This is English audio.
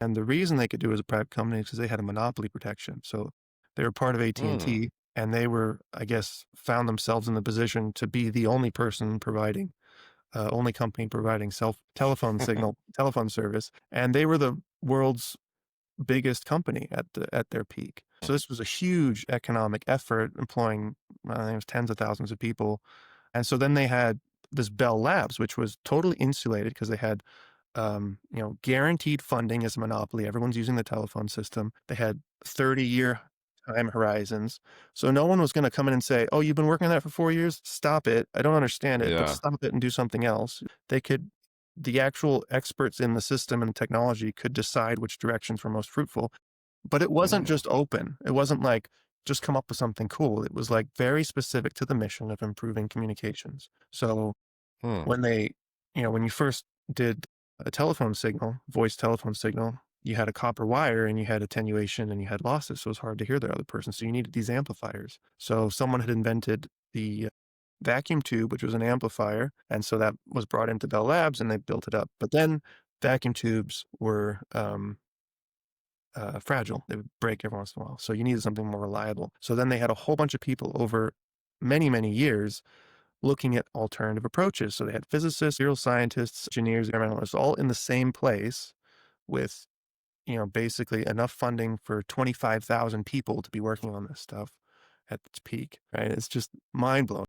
And the reason they could do it as a private company is because they had a monopoly protection. So they were part of AT&T, and Mm. T, and they were, I guess, found themselves in the position to be the only person providing, only company providing telephone service. And they were the world's biggest company at their peak. So this was a huge economic effort employing, I think it was tens of thousands of people. And so then they had this Bell Labs, which was totally insulated because they had guaranteed funding as a monopoly. Everyone's using the telephone system. They had 30-year time horizons. So no one was going to come in and say, "Oh, you've been working on that for 4 years? Stop it. I don't understand it, but Yeah. stop it and do something else." The actual experts in the system and technology could decide which directions were most fruitful. But it wasn't Mm. just open. It wasn't like just come up with something cool. It was like very specific to the mission of improving communications. So Hmm. when when you first did a voice telephone signal, you had a copper wire and you had attenuation and you had losses. So it was hard to hear the other person. So you needed these amplifiers. So someone had invented the vacuum tube, which was an amplifier. And so that was brought into Bell Labs and they built it up. But then vacuum tubes were fragile. They would break every once in a while. So you needed something more reliable. So then they had a whole bunch of people over many, many years looking at alternative approaches. So they had physicists, material scientists, engineers, environmentalists, all in the same place with, basically enough funding for 25,000 people to be working on this stuff at its peak, right? It's just mind blowing.